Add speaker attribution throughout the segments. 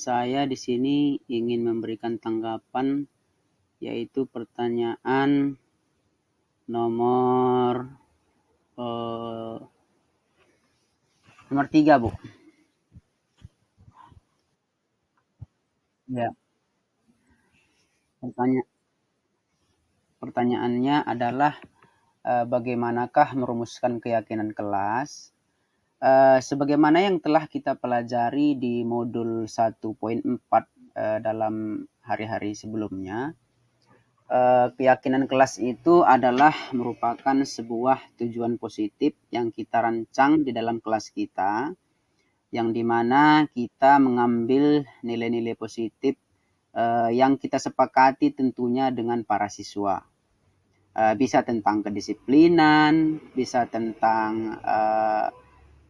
Speaker 1: saya di sini ingin memberikan tanggapan, yaitu pertanyaan nomor 3, Bu. Ya, pertanyaannya adalah bagaimanakah merumuskan keyakinan kelas? Sebagaimana yang telah kita pelajari di modul 1.4 dalam hari-hari sebelumnya, keyakinan kelas itu adalah merupakan sebuah tujuan positif yang kita rancang di dalam kelas kita, yang dimana kita mengambil nilai-nilai positif yang kita sepakati tentunya dengan para siswa. Bisa tentang kedisiplinan, bisa tentang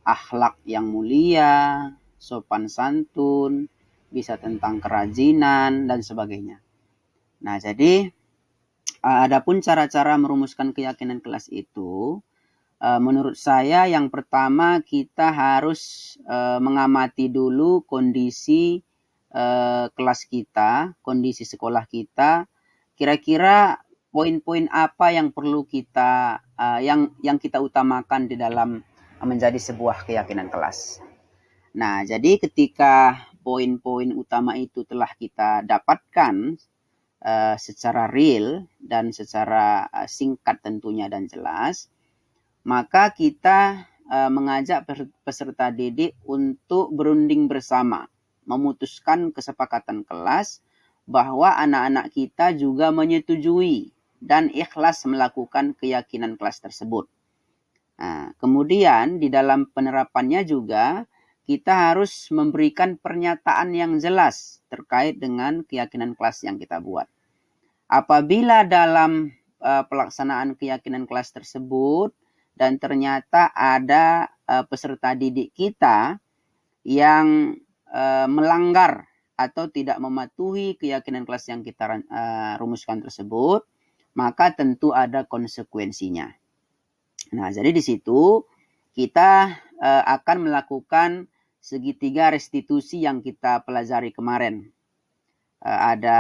Speaker 1: akhlak yang mulia, sopan santun, bisa tentang kerajinan, dan sebagainya. Nah, jadi adapun cara-cara merumuskan keyakinan kelas itu, menurut saya yang pertama kita harus mengamati dulu kondisi kelas kita, kondisi sekolah kita, kira-kira poin-poin apa yang perlu kita yang kita utamakan di dalam menjadi sebuah keyakinan kelas. Nah, jadi ketika poin-poin utama itu telah kita dapatkan secara real dan secara singkat tentunya dan jelas, maka kita mengajak peserta didik untuk berunding bersama, memutuskan kesepakatan kelas bahwa anak-anak kita juga menyetujui dan ikhlas melakukan keyakinan kelas tersebut. Nah, kemudian di dalam penerapannya juga kita harus memberikan pernyataan yang jelas terkait dengan keyakinan kelas yang kita buat. Apabila dalam pelaksanaan keyakinan kelas tersebut dan ternyata ada peserta didik kita yang melanggar atau tidak mematuhi keyakinan kelas yang kita rumuskan tersebut, maka tentu ada konsekuensinya. Nah, jadi di situ kita akan melakukan segitiga restitusi yang kita pelajari kemarin. Ada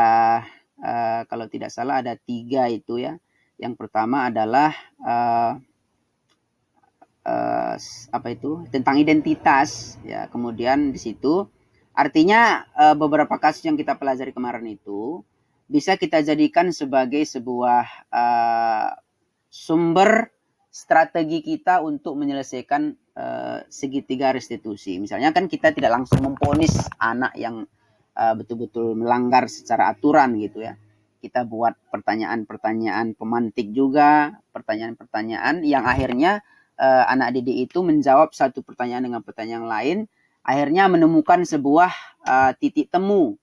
Speaker 1: kalau tidak salah ada 3 itu ya. Yang pertama adalah tentang identitas ya. Kemudian di situ artinya beberapa kasus yang kita pelajari kemarin itu bisa kita jadikan sebagai sebuah sumber strategi kita untuk menyelesaikan segitiga restitusi. Misalnya kan kita tidak langsung memvonis anak yang betul-betul melanggar secara aturan gitu ya. Kita buat pertanyaan-pertanyaan pemantik juga, pertanyaan-pertanyaan yang akhirnya anak didik itu menjawab satu pertanyaan dengan pertanyaan lain, akhirnya menemukan sebuah titik temu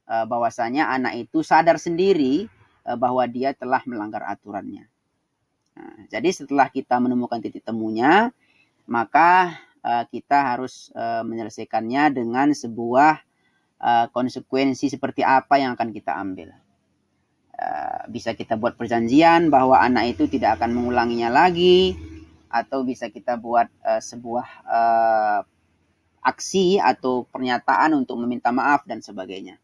Speaker 1: bahwasanya anak itu sadar sendiri bahwa dia telah melanggar aturannya. Nah, jadi setelah kita menemukan titik temunya, maka kita harus menyelesaikannya dengan sebuah konsekuensi seperti apa yang akan kita ambil. Bisa kita buat perjanjian bahwa anak itu tidak akan mengulanginya lagi, atau bisa kita buat sebuah aksi atau pernyataan untuk meminta maaf dan sebagainya.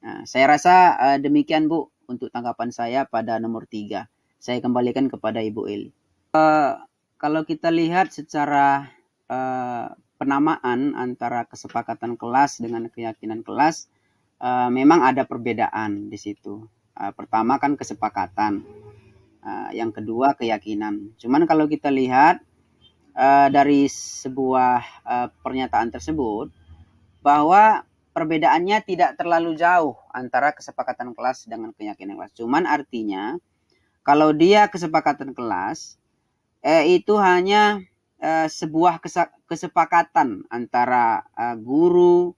Speaker 1: Nah, saya rasa demikian Bu untuk tanggapan saya pada nomor 3. Saya kembalikan kepada Ibu Eli. Kalau kita lihat secara penamaan antara kesepakatan kelas dengan keyakinan kelas, memang ada perbedaan di situ. Pertama kan kesepakatan, yang kedua keyakinan. Cuman kalau kita lihat dari sebuah pernyataan tersebut, bahwa perbedaannya tidak terlalu jauh antara kesepakatan kelas dengan keyakinan kelas. Cuman artinya kalau dia kesepakatan kelas, itu hanya sebuah kesepakatan antara guru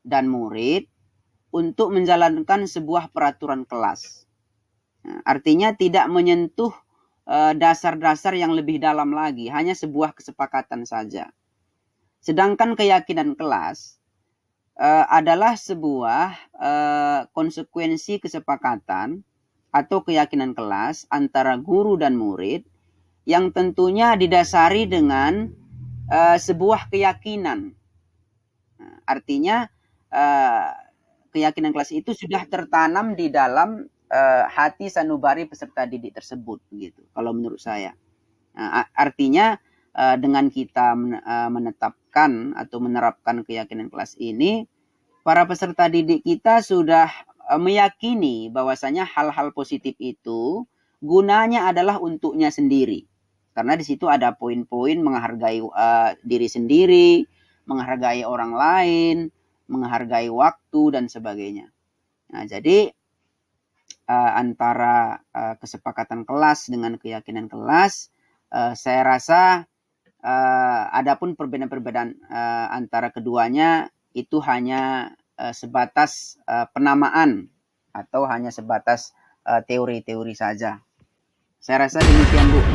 Speaker 1: dan murid untuk menjalankan sebuah peraturan kelas. Nah, artinya tidak menyentuh dasar-dasar yang lebih dalam lagi, hanya sebuah kesepakatan saja. Sedangkan keyakinan kelas adalah sebuah konsekuensi kesepakatan atau keyakinan kelas antara guru dan murid yang tentunya didasari dengan sebuah keyakinan. Nah, artinya keyakinan kelas itu sudah tertanam di dalam hati sanubari peserta didik tersebut, gitu. Kalau menurut saya, artinya dengan kita menetapkan atau menerapkan keyakinan kelas ini, para peserta didik kita sudah meyakini bahwasanya hal-hal positif itu gunanya adalah untuknya sendiri. Karena di situ ada poin-poin menghargai diri sendiri, menghargai orang lain, menghargai waktu dan sebagainya. Nah, jadi antara kesepakatan kelas dengan keyakinan kelas, saya rasa adapun perbedaan-perbedaan antara keduanya itu hanya sebatas penamaan atau hanya sebatas teori-teori saja. Saya rasa demikian, Bu.